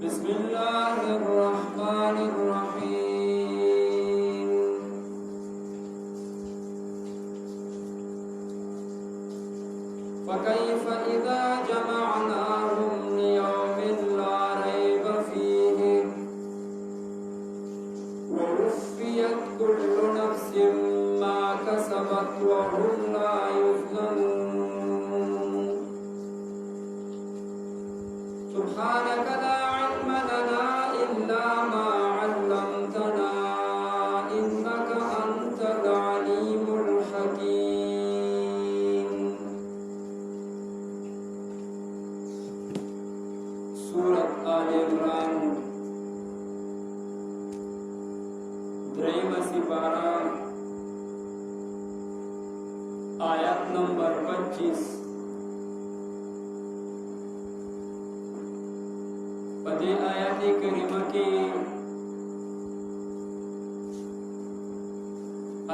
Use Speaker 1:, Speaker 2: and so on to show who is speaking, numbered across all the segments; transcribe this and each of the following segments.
Speaker 1: بسم الله الرحمن الرحيم فكيف إذا جمعناهم ليوم لا ريب فيه ووفيت كل نفس ما كسبت وهم لا يظلمون سبحانك لا علم لنا إلا ما علمتنا إنك أنت العليم الحكيم سورة آل عمران دریم سپارہ آیت نمبر 25 پدې آیات کریمه کې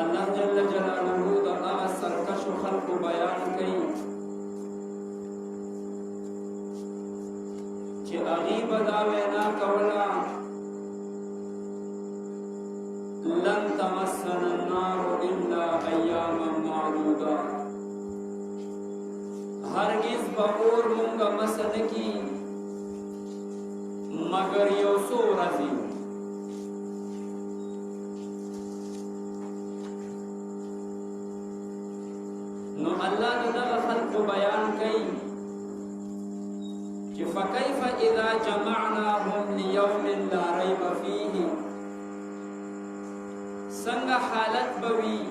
Speaker 1: الله جل جلاله د هغه سرکشو خلقو بیان کوي چې هغوی به دا وینا کوله لن تمسنا النار الا ایاما معدوده هرگز به اور مونږه مس نه کي مگر یو څو ورځې نو الله د دغه خلقو بیان کوي چې فکیف اذا جمعناهم لیوم لا ریب فیه څنګه حالت به وي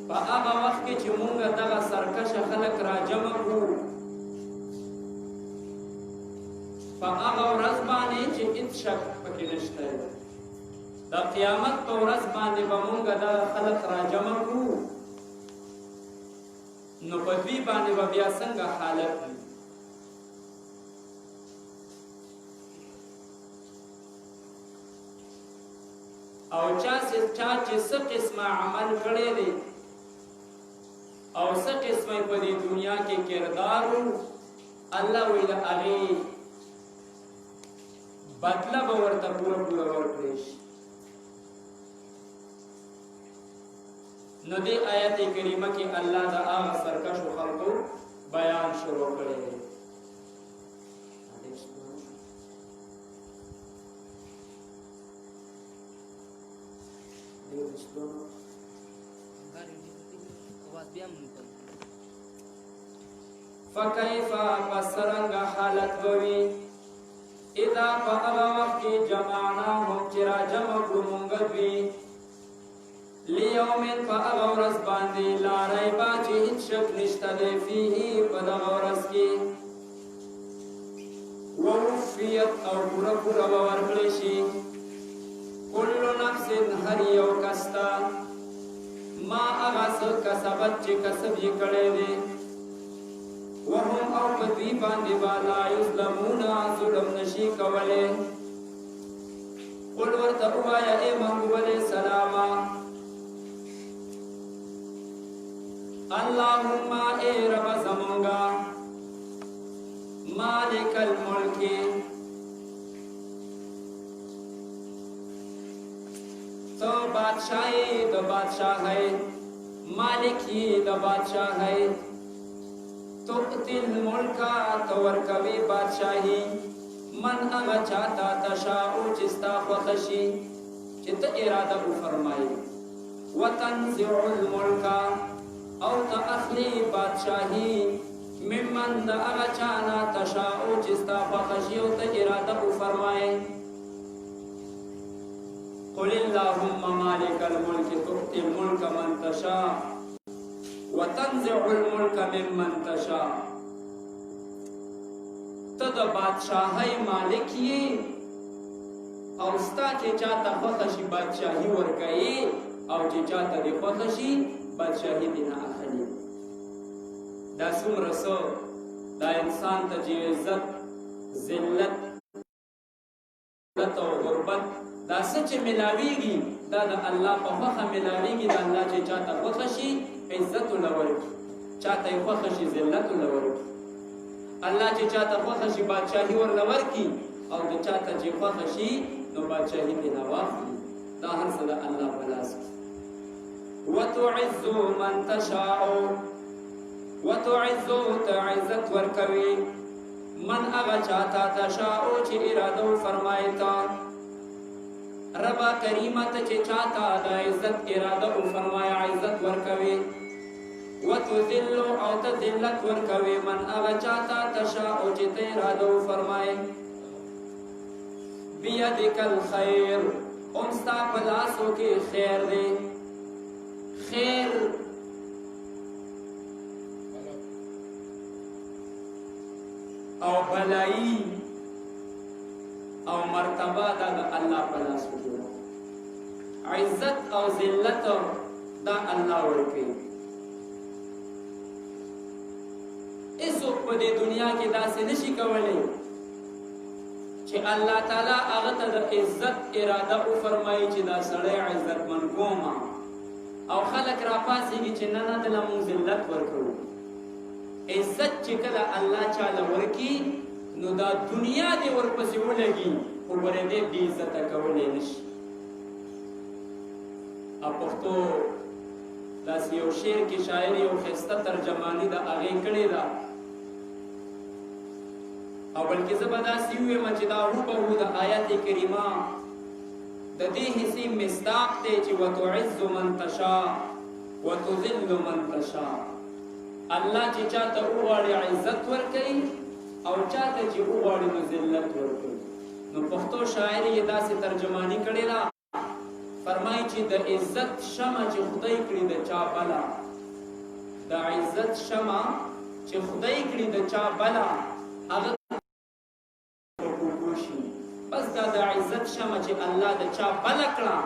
Speaker 1: په هغه وخت کې چې مونږ دغه سرکشه خلک راجمع کړو په هغه ورځ باندې چې هیڅ شک پکې نشته د قیامت په ورځ باندې به مونږ دغه خلک راجمع کړو نو په دوی باندې به بیا څنګه حالت وي او چا چې څه قسمه عمل کړی دی او څه قسمه په دې دنیا کې کردار الله وی د هغې بدله به ورته پوره ورکړی شي نو دې آیت کریمه کې الله د هغه سرکشو خلقو بیان شروع کړی دی فکیف پسرنګ حالت بوي اذا فاغا وقت جمعناهم چرا جمع کړو مونږ دوی لیوم فاغا ورځ باندې لا ریب چې هیڅ شک نشته دی فيه په دغه ورځ کې ووفیت او پوره پوره به ورکړی شي كل نفس هر یو کستا ما هغه څه کسبت چې کسب یې کړی دی وهم او په دوی باندې به لا یظلمون ظلم نشي کولی قل ورته ووایه ای محبوب علیه السلام اللهم ای رب زمونږه مالک الملک تو بادشاہی د بادشاہ ہے مالکی د بادشاہ ہے تو تل ملکا تور کوي بادشاہی من هغه چاته تشاء چستا خوښشي چې ته اراده وفرمایي وتنزع الملک او تاخلی بادشاہی ممن د هغه چانا تشاء چستا خوښشي او ته اراده وفرمایي قل اللهم مالك الملك تؤتي الملك من تشاء وتنزع الملك ممن تشاء تد بادشاہی مالک یې او ستا چې چاته خوښه شي بادشاہي ورکوي او چې چاته دې خوښه شي بادشاہي دې نه اخلي دا څومره څه دا انسان ته چې عزت ذلت او غربت دا څه چې ملاویږي دا د الله په خوښه ملاویږي د الله چې چاته خوښه شي عزت ولورکي چاته خوښه شي ذلت ولورکي الله چې چاته خوښه شي بادشاهي ورله ورکړي او د چاته چې خوښه شي نو بادشاهي ترې نه واخلي. دا هر څه د الله په لاس کې. وتعز من تشاء وتعز ته عزت ورکوي من هغه چاته تشاء چې اراده وفرمایي تا ربا کریمه ته چې چاته د عزت اراده وفرمایي عزت ورکوي. وتذل او ته ذلت ورکوي من هغه چاته تشاء چې ته اراده وفرمایي. بیدک الخیر ستا په لاسو کې خیر دی. خیر او بلایی او مرتبه دا د الله په لاس کې. عزت او ذلت دا الله ورکوي. هیڅوک په دې دنیا کې داسې نشي کولی چې الله تعالی هغه ته د عزت اراده وفرمایي چې دا سړی عزتمن کومه او خلک راپاڅېږي چې نه نه دله مونږ ذلت ورکوو. عزت چې کله الله چاله ورکي نو دا دنیا دې ورپسې ولګي خو ورې دې بې عزته کولی نشي. پښتو داسې یو شعر کې شاعر یو ښایسته ترجماني د هغې کړې ده او بلکې زه به داسې ووایم چې دا هوبهو د آیت کریمه د دې حصې مصداق دی چې وتعز من تشاء وتذل من تشاء. الله چې چاته وغواړي عزت ورکوي او چاته چې وغواړي نو ذلت ورکوي. نو پښتو شاعر یې داسې ترجماني کړې ده فرمایي چې د عزت شمع چې خدای کړي د چا بلا د عزت شمع چې خدای کړي د چا بلا هغه بس دا د عزت شمع چې الله د چا بله کړه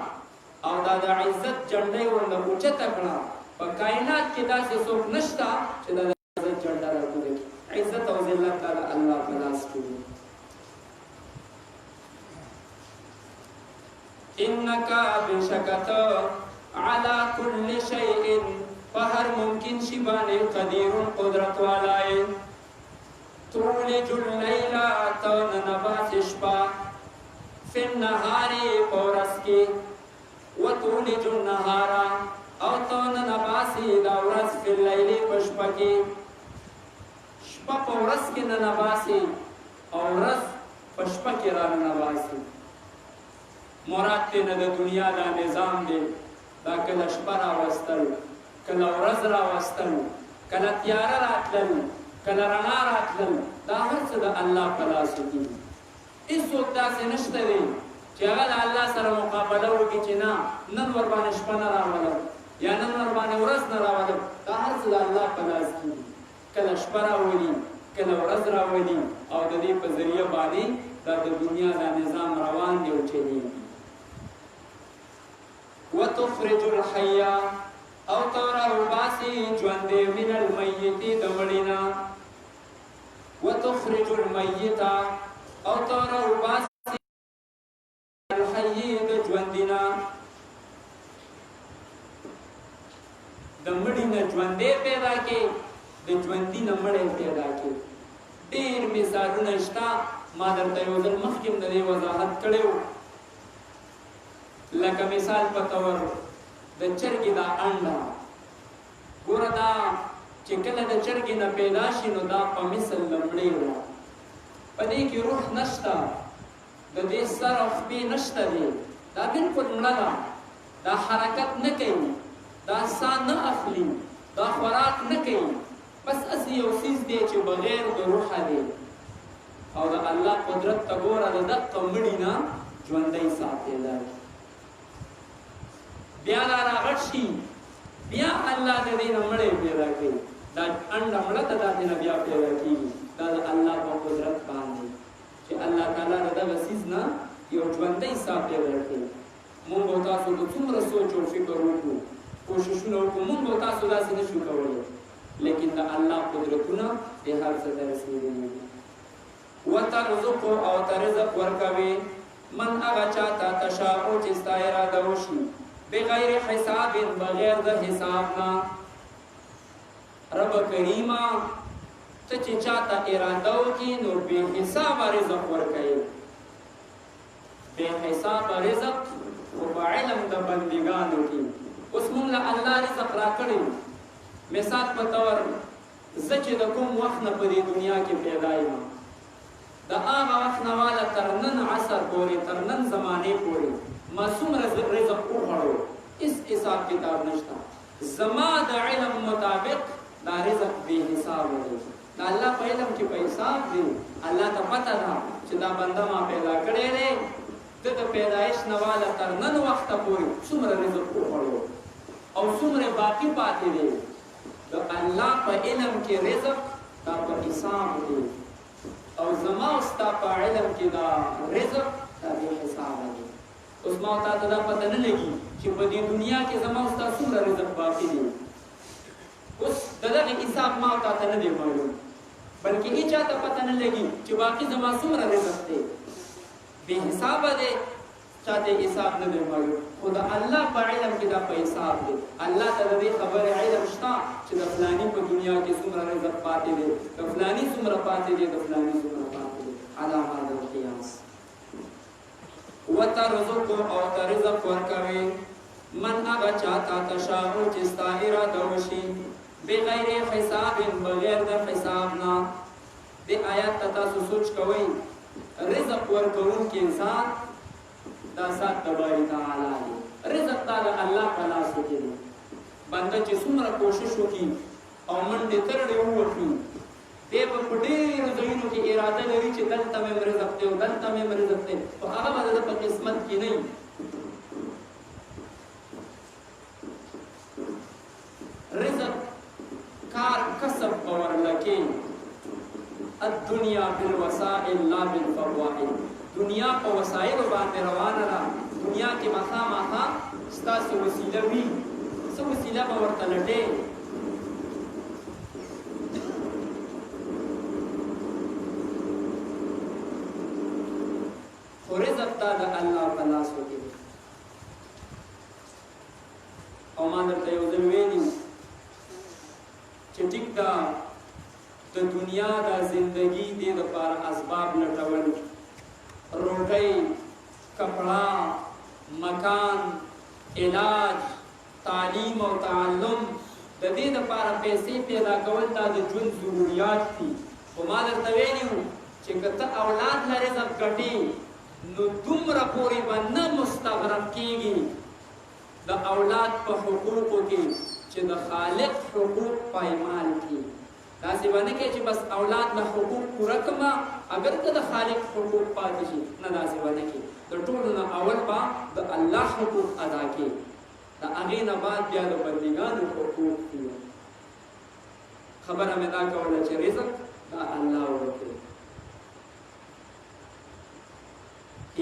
Speaker 1: او دا د عزت جنډۍ ورله اوچته کړه په کائنات کې داسې څوک نشته چې دا د عزت جنډه راکوي. عزت او ذلت دا د الله په لاس کې دي. انک بشکت علی کل شیء په هر ممکن شي باندې قدیر قدرت والای. تولج اللیل ته ننباسې شپه فی النهار په ورځ کې وتولج النهار او ته ننباسې دا ورځ فی اللیل په شپه کې. شپه په ورځ کې ننباسې او ورځ په شپه کې را ننباسې. مراد ته نه د دنیا دا نظام دی دا کله شپه راوستل کله ورځ راوستل کله تیاره راتلل کله رڼا راتلل دا هر څه د الله په لاس کې دي. هېڅوک داسې نشته دی چې هغه د الله سره مقابله وکړي چې نه نن ورباندې شپه نه راولم یا نن ورباندې ورځ نه راولم. دا هر څه د الله په لاس کې دي. کله شپه راولي کله ورځ راولي او د دې په ذریعه باندې دا د دنیا دا نظام روان دی او چلیږي. وتخرج الحي او تورا وباسي ژوندې من المیت د مړینا. وتخرج المیت او تورا وباسي الحي د ژوندینا. د مړینا ژوندې پیدا کې د ژوندۍ نه مړی پیدا کې. ډېر مثالونه شته. ما درته یو ځل مخکې د دې وضاحت کړی و. لکه مثال په طور د چرګې دا انډه ګوره دا چې کله د چرګې نه پیدا شي نو دا په مثل لمړی ده. په دې کې روح نشته د دې سر او خپې نشته دی. دا بالکل مړه ده. دا حرکت نه کوي دا ساه نه اخلي دا خوراک نه کوي. بس اسې یو څیز دی چې بغیر د روحه دی او د الله قدرت ته ګوره د دقه مړي نه ژوندی ساتي دی. بیا دا راغټ شي بیا الله د دې نه مړی پیدا کوي. دا انډه مړه ته دا دې نه بیا پیدا کېږي. دا د الله په قدرت باندې چې الله تعالی د دغه څیز نه یو ژوندی ساه پیدا کوي. مونږ او تاسو د څومره سوچ او فکر وکړو کوششونه وکړو مونږ او تاسو داسې نشو کولی لیکن د الله قدرتونه د هر څه ته رسېدلي دي. وترزق او ته رزق ورکوي من هغه چاته تشاء چې ستا اراده وشي بغیر حساب بغیر د حساب نه. رب کریمه ته چې چاته اراده وکړي نو بې حسابه رزق ورکوي، بې حسابه رزق خو په علم د بندګانو کې. اوس موږ له الله رزق راکړی، مثال په طور زه چې د کوم وخت نه په دې دنیا کې پیدا یم، د هغه وخت نه واله تر نن عصر پورې، تر نن زمانې پورې ما څومره رزق وخوړو، هېڅ حساب کتاب نشته. زما د علم مطابق دا رزق بې حسابه دی. د الله په علم کې په حساب دی. الله ته پته ده چې دا بنده ما پیدا کړی دی، ده د پیدایش نه واله تر نن وخته پورې څومره رزق وخوړو او څومره باقي پاتې دی. د الله په علم کې رزق دا په حساب دی، او زما او ستا په علم کې دا رزق دا بې حسابه دی. اوس ما تا ته دا پته نه لګي چې په دې دنیا کې زما او ستا څومره رزق باقي دی. اوس د دغه حساب ما او تا ته نه دی معلوم، بلکې هېچا ته پته نه لګي چې باقي زما څومره رزق دی. بې حسابه دی، چاته حساب نه دی معلوم، خو د الله په علم کې دا په حساب دی. الله ته د دې خبرې علم شته چې د فلاني په دنیا کې څومره رزق پاتې دی، د فلاني څومره پاتې دی، د فلاني څومره پاتې دی. علی هذا القیاس وترزق او ته رزق ورکوي من هغه چاته تشاء چې ستا اراده وشي بغیر حساب، بغیر د حساب نه. دې آیات ته تاسو سوچ کوئ، رزق ورکوونکی ذات دا ذات تبارک تعالی دی. رزق دا د الله په لاس کې دی. بنده چې څومره کوشش وکړي او منډې ترړې ووهي، دی به په ډېرو ځایونو کې اراده لري چې دلته مې رزق دی او دلته مې رزق دی، خو هغه به د په قسمت کې نه وي. رزق کار کسب به ورله کې، الدنیا بالوسائل لا بالفوائد. دنیا په وسایلو باندې روانه ده، دنیا کې مخامخا ستاسو وسیله وي، څه وسیله به ورته لټې. خو رزق دا د الله په لاسو کې دی. او ما درته یو ځل ویلي چې ټیک ده د دنیا د زندگی دې دپاره اسباب لټول، روټۍ، کپڑا، مکان، علاج، تعلیم او تعلم، د دې دپاره پیسې پیدا کول دا د ژوند ضروریات دي. خو ما درته ویلي وو چې که ته اولاد له رزق ګټې نو دومره پورې به نه مستغرق کېږي د اولاد په حقوقو کې چې د خالق حقوق پایمال کړي. داسې به نه کې چې بس اولاد له حقوق پوره کړمه اگر که د خالق حقوق پاتې شي، نه داسې به نه کې. د ټولو نه اول به د الله حقوق ادا کړي، د هغې نه بعد بیا د بندګانو حقوق دي. خبره مې دا کوله چې رزق دا الله ورکوي.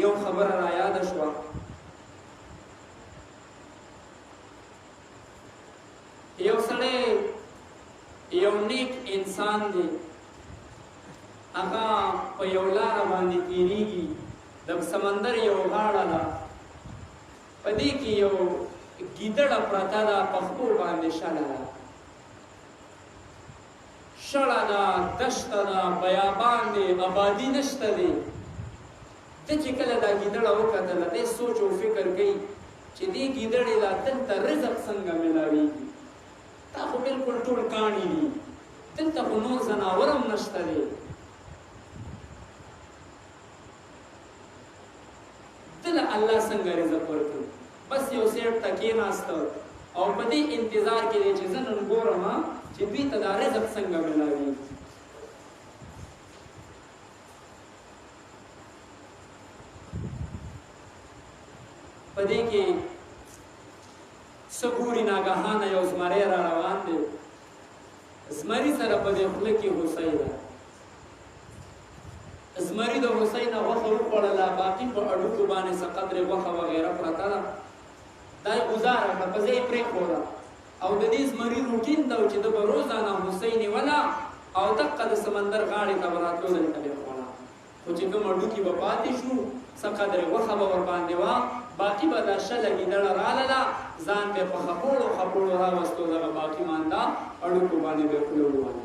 Speaker 1: یو خبره را یاده شوه، یو سړی یو نیک انسان دی، هغه په یو لاره باندې تېرېږي، د سمندر یو غاړه ده، په دې کې یو ګیدړه پرته ده، په خپو باندې شله ده، شړه ده، دشته ده، بیابان دی، آبادي نشته دی. ته چې کله دا ګیدړه وکتله، دی سوچ او فکر کوي چې دې ګیدړې لا دلته رزق څنګه میلاویږي؟ دا خو بلکل ټول کاڼي دي، دلته خو نور ځناور هم نشته دی. دله الله څنګه رزق ورکوي؟ بس یو سیټ ته کېناسته او په دې انتظار کې دی چې زه نن ګورم چې دوی ته دا رزق څنګه میلاویږي. په دې کې سګوري ناګهانه یو زمری را روان دی، زمري سره په دې خوله کې هوسۍ ده. زمري د هوسۍ نه غوښه وخوړله، باقي په اډوکو باندې څه قدرې غوښه وغیره پرته ده، دا یې ګزاره کړه، په ځای یې پرېښوده. او د دې زمري روټین ده چې ده به روزانه هوسۍ نیوله او دقه د سمندر غاړې ته به راتلو، دلته به یې خوړه. خو چې کوم اډوکي به پاتې شو، څه قدرې غوښه به ورباندې وه، باقي به دا شله ګیدړه راغله، ځان به په خپوړو خپوړو راوستو، دغه باقي مانده اډوکو باندې به یې خوله ووهله.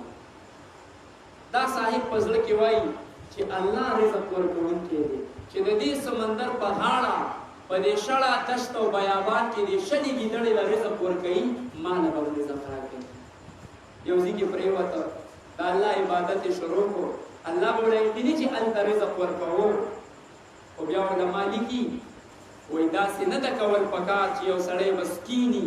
Speaker 1: صاحب پزړه کې وایي چې الله رزق ورکوونکی دی چې د دې سمندر په غاړه په دې شړه دشت او بیابان کې دې شلې ګیدړې له رزق ورکوي ما نه به رزق راکوي یو ځای کې پرېوته د الله عبادت یې شروع کړو الله به وایي چې هلته رزق ورکوو خو بیا علما لیکي وایي داسې نه ده کول پکار چې یو سړی بس کیني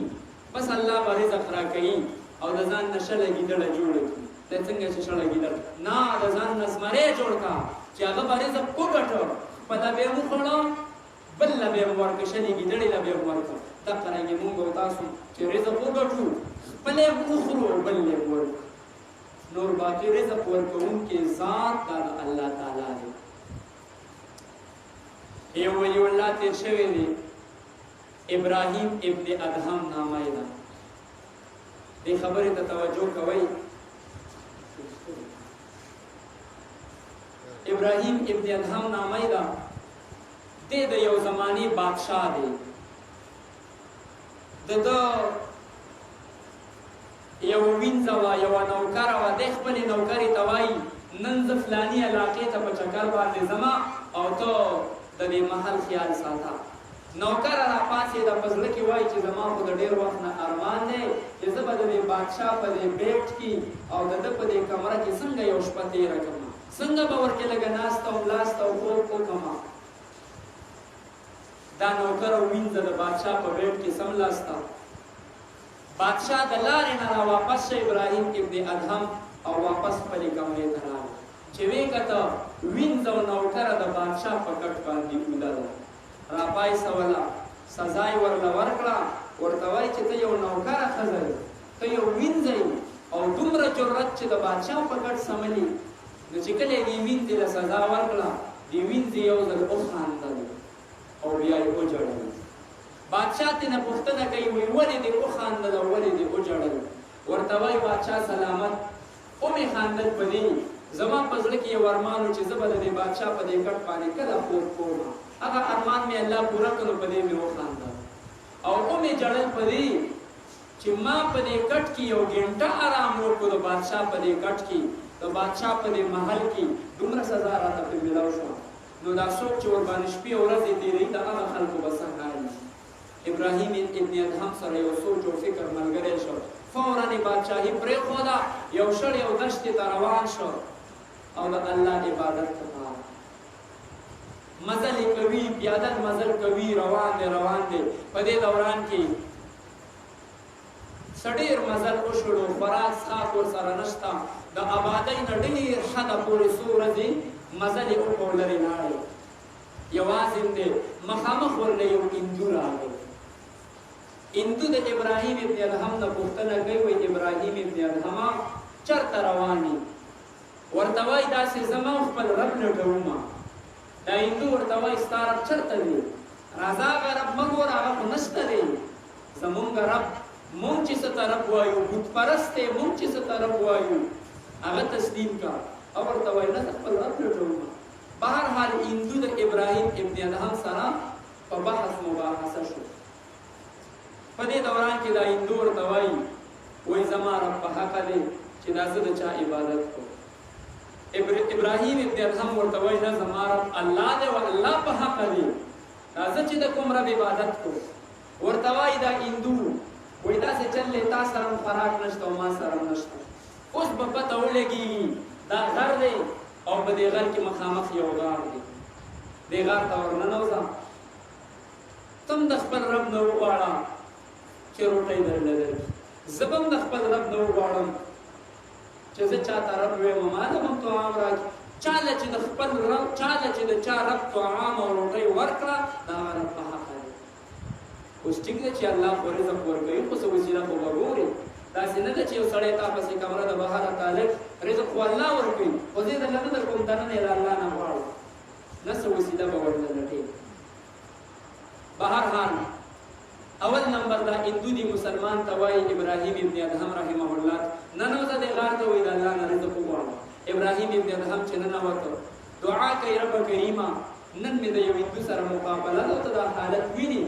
Speaker 1: بس الله به رزق راکوي او د ځان نه شله ګیدړه جوړه کړي ته څنګه چې شله ګیدړ نه د ځان نه زمری جوړ کړه چې هغه به رزق وګټو خپله به یې وخوړه بل له به یې ورکړه شلې ګیدړې له به یې ورکړه دغه رنګې مونږ او تاسو چې رزق وګټو خپل یې وخورو بل یې ورکړو نور باقي رزق ورکوونکی ذات دا الله تعالی دی یو ولی الله تیر شوی دی ابراهیم ابن ادهم نامه یې ده دې خبرې ته توجه کوئ ابراهیم ابن ادهم نامه یې ده دې د یو زماني بادشاه دی د یو وینځه وه یوه نوکره وه دی خپلې نوکرې ته وایي نن زه فلاني علاقې ته په چکر باندې ځمه او ته د دې محل خیال ساته نوکره راپاڅېده په زړه کې وایي چې زما خو د ډېر وخت نه ارمان دی چې زه به د دې بادشاه په دې بیټ کې او د ده په دې کمره کې څنګه یو شپه تېره کړم څنګه به ورکې لږه ناسته او ملاسته او خوب وکړم دا نوکر او وینځه د بادشاه په بیټ کې سملاسته بادشاه د لارې نه را واپس شه ابراهیم ابن ادهم او واپس خپلې کمرې ته راغی چې ویې کته وینځه او نوکره د بادشاه په کټ باندې اوده ده راپایڅوله سزا یې ورله ورکړه ورته وایي چې ته یو نوکره ښځه یې ته یو وینځه یې او دومره جرأت چې د بادشاه په کټ سملي نو چې کله یې دې وینځې له سزا ورکړه دې وینځې یو ځل وخاندل او بیا یې وژړل بادشاه ترې نه پوښتنه کوي وایي ولې دې وخاندل او ولې دې وژړل ورته وایي بادشاه سلامت ومې خاندل په دې زما په زړه کې یو ارمان و چې زه به د دې بادشاه په دې کټ باندې کله خوب کوم هغه ارمان مې الله پوره کړو په دې مې وخاندل او ومې ژړل په دې چې ما په دې کټ کې یو ګنټه آرام وکړو د بادشاه په دې کټ کې د بادشاه په دې محل کې دومره سزا راته پرې ملاو شوه نو دا څوک چې ورباندې شپې او ورځې تېروي د هغه خلکو به څه حال وي ابراهیم ابن ادهم سره یو سوچ او فکر ملګری شو فورا یې بادشاهي پرېښوده یو شړ یو دښتې ته روان شو او د الله عبادت لپاره مزل کوي پیاده مزل کوي روان دی په دې دوران کې ډېر مزل وشړو خوراک څښاک ورسره نشته د آبادۍ نه ډېر حده پورې څو ورځې مزل یې وکړو لرې لاړې یوازې دی مخامخ ورله یو هندو راغی هندو د ابراهیم ابن ادهم نه پوښتنه کوي وایي ابراهیم ابن ادهمه چېرته روان یې ورته وایي داسې زما خپل رب لټومه دا هندو ورته وایي ستا رب چېرته دی راځه هغه رب مه ګوره هغه خو نشته دی زمونږ رب مونږ چې څه ته رب وایو بت پرست دی مونږ چې څه ته رب وایو هغه تسلیم کا او ورته وایي نه زه خپل رب لټومه بهرحال هندو د ابراهیم ابن ادهم سره په بحث مباحثه شو په دې دوران کې دا هندو ورته وایي وایي زما رب په حقه دی چې دا زه د چا عبادت کوم ابراهیم ابن ادهم ورته وایي نه زما رب الله دی او الله په حقه دی دا زه چې د کوم رب عبادت کوم ورته وایي دا هندو وایي داسې چل دی تا سره هم خوراک نشته او ما سره هم نشته اوس به پته ولګېږي دا غر دی او په دې غر کې مخامخ یو غار دی دې غار ته ورننوځه تم د خپل رب نه وغواړه چې روټۍ درله درکړي زه به هم د خپل رب نه وغواړم چې زه چاته رب ویم ما له هم طعام راکړي چاله چې د خپل رب چاله چې د چا رب طعام او روټۍ ورکړه د هغه رب په حقه دی اوس ټیک ده چې الله خو رزق ورکوي خو څه وسیله خو به ګورې داسې نه ده چې یو سړی تا پسې کمره د بهره طالب رزق خو الله ورکوي خو زه درله نه در کوم دننه یې د الله نه غواړم نه څه وسیله به ورته لټې بهرحال اول نمبر دا هندو دی مسلمان ته وایي ابراهیم ابن ادهم رحمه الله ننوځه دې غار ته وایي د الله نه رزق وغواړه ابراهیم ابن ادهم چې ننوته دعا کوي رب کریمه نن مې د یو هندو سره مقابله ده ته دا حالت ویني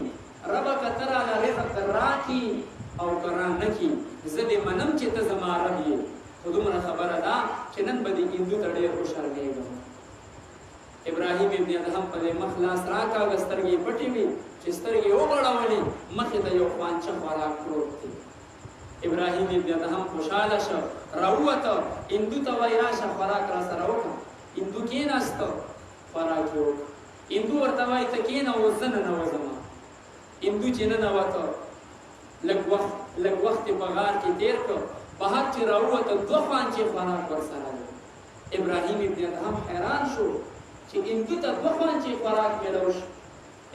Speaker 1: ربه که ته راله رزق راکړي او که رانکړي زه دې منم چې ته زما رب یې خودمره خبره ده چې نن به دې هندو ته ډېر وشرمېږم. ابراهیم ابن ادهم په دې مخ لاس راکاږه، سترګې پټې وې چې سترګې وغړولې، مخې ته یو خوانچه خوراک پروت دی. ابراهیم ابن ادهم خوشحاله شو، راووته، هندو ته وایي راشه خوراک را سره وکړه. هندو کېناسته، خوراک یې وکړه. هندو ورته وایي ته کېنه اوس زه ننوځم. هندو چې ننوته، لږ وخت یې په غار کې تېر کړ، بهر چې راووته 2 خوانچې خوراک ورسره دی. ابراهیم ابن ادهم حیران شو چې هندو ته 2 خوانچې خوراک میلاو شو.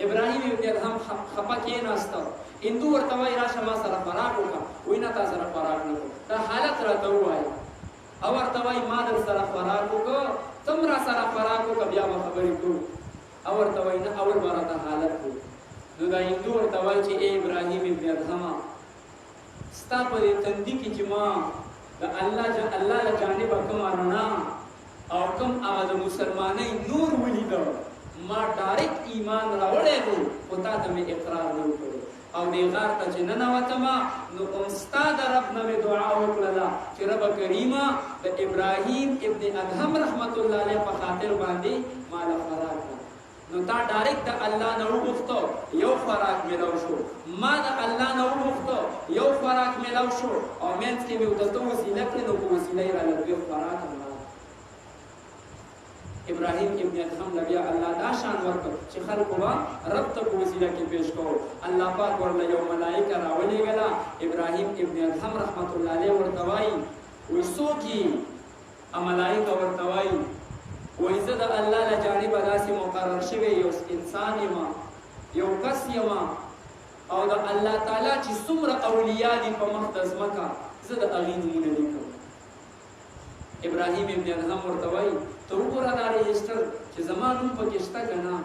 Speaker 1: ابراهیم ابن ادهم خپه کېناسته، هندو ورته وایي راشه ما سره خوراک وکړه، وایي نه تا سره خوراک نه کوم، دا حالت راته ووایه. او ورته وایي ما در سره خوراک وکړه، ته هم را سره خوراک وکړه، بیا به خبرې کوو. او ورته وایي نه اول به راته حالت کوو. نو دا هندو ورته وایي چې ای ابراهیم ابن ادهمه ستا په دې تندي کې چې ما د الله له جانبه کومه رڼا او کوم هغه د مسلمانۍ نور ولیده، ما ډایرکټ ایمان راوړی دی، خو تا ته مې اقرار نه وکړی. او دې غار ته چې ننوتم نو ستا د رب نه مې دعا وکړله چې رب کریمه د ابراهیم ابن ادهم رحمت الله علیه په خاطر باندې ما له خوراک کړه. نو تا ډایرکټ د الله نه وغوښته، یو خوراک میلاو شو، ما د الله نه وغوښته، یو خوراک میلاو شو، او منځ کې مې ورته ته وسیله کړې، نو په وسیله یې راله دوی خوراک هم ابراهیم ابن ادهم بیا الله دا شان ورکړ چې خلکو به رب ته په وسیله کې پیش کوو. الله پاک ورله یو ملایکه راولېږله. ابراهیم ابن ادهم رحمت الله علیه ورته وایي وایي څوک یې؟ ملایکه ورته وایي وایي زه د الله له جانبه داسې مقرر شوی یو انسان یم، یو کس یم، او د الله تعالی چې څومره اولیا دي په مخ د ځمکه زه د هغې نومونه لیکم. ابراهیم ابن ادهم ورته وایي ته وګوره دا رجسټر چې زما نوم پکې شته که نه؟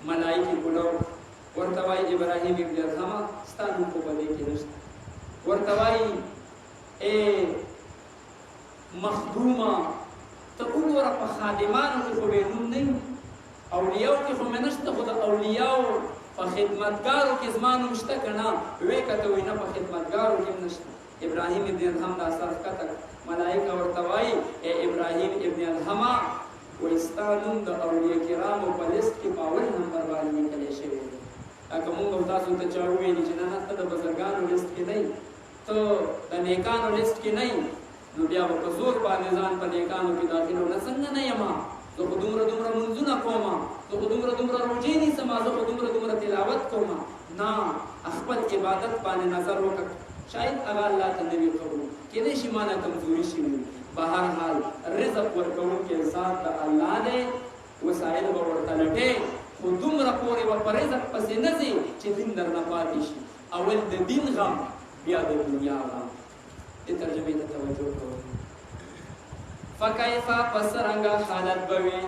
Speaker 1: ملایکې ګلو ورته وایي ابراهیم ابن ادهمه ستا نوم خو په دې کې نشته. ورته وایي ای مخدومه ته وګوره په خادمانو کې خو بې نوم نه وي، اولیاو کې خو مې نشته، خو د اولیاو په خدمتګارو کې زما نوم شته که نه؟ ویې کته وایي نه په خدمتګارو کې هم نشته. ابراهیم ابن ادهم دا سر ښکته ملائکه ورته وایي ای ابراهیم ابن ادهمه وایي ستا نوم د اولیاء کرامو په لیست کې په اول نمبر باندې لیکلی شوی دی. لکه موږ او تاسو ته چا وویلي چې نه ته د بزرګانو لیست کې نه یې، ته د نیکانو لیست کې نه یې، نو بیا به په زور باندې ځان په نیکانو کې داخل نه څنګه نه یم، زه خو دومره منځونه کوم، زه خو دومره روژې نیسم، زه خو دومره تلاوت کوم. نه، خپل عبادت باندې نظر وکړه، شاید هغه الله ته نه وي قبول، کېدای شي ما نه کمزوري شوي وي. بهرحال رزق ورکوونکی ذات د الله دی، وسایل به ورته لټې، خو دومره پورې به په رزق پسې نه ځې چې دین درنه پاتې شي. اول د دین غم، بیا د دنیا غم. دې ترجمې ته توجه کوئ. فکیف پس څرنګه حالت به وي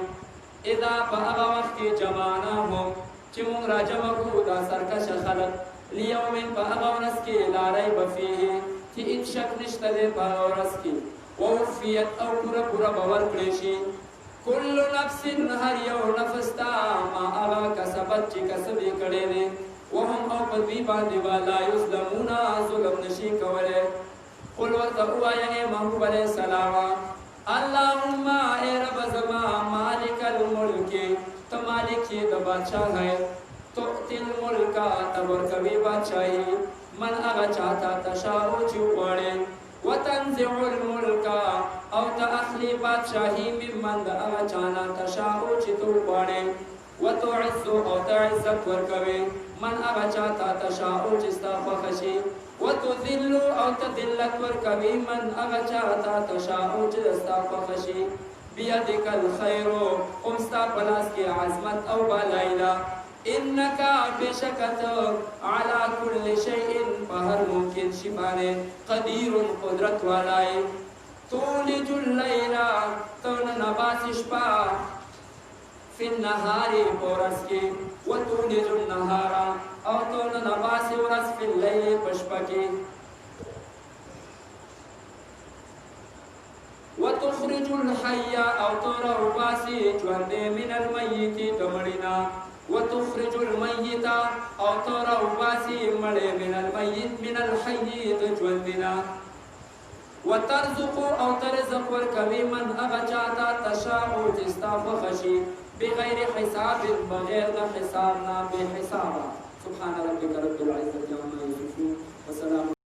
Speaker 1: اذا په هغه وخت کې جمعناهم چې موږ راجمع کړو دا سرکشه خلک لیوم په هغه ورځ کې لا ریب فیه چې هېڅ شک نشته دی په هغه ورځ کې ووفیت او پوره به ورکړی شي کل نفس هر یو نفس ته ما هغه کسبت چې کسب یې کړی دی وهم او په دوی باندې به لا یظلمون ظلم نشي کولی قل ورته ووایه ای محبوب علیه السلام اللهم اے رب زما مالک الملک تو مالک یہ د بادشاہ ہے تو تل ملک تبر کبھی بادشاہی من اغا چاہتا تشاہو چوڑے وتنزع الملک او تاخلی بادشاہی ممن د اغا چانا تشاہو چتو پاڑے وتعز او تعزت ورکوی من اغا چاہتا تشاہو چستا فخشی وتذل او تذلت ورکوی من اغا چاہتا تشاہو چستا فخشی بیدک الخیر امستا پلاس کی عظمت او بالائلہ انکا بشکت علا کل شیئن پہر ممکن شبانے قدیر قدرت والائے تولج اللیلہ تون نباسش پا فی النهاری پورس کی وتولج النهارا او تون نباسی ورس فی اللیل پشپکی وتخرج الحي او ترى باسي جوند من الميت دمڑنا وتخرج الميت او ترى باسي مڑے من الميت من الحي جوندنا وترزق او ترزق ورکوي من هغه چاته تشاء چې ستا خوښه شي بغیر حساب بغیر د حساب نه بې حسابه. سبحان ربک رب العزة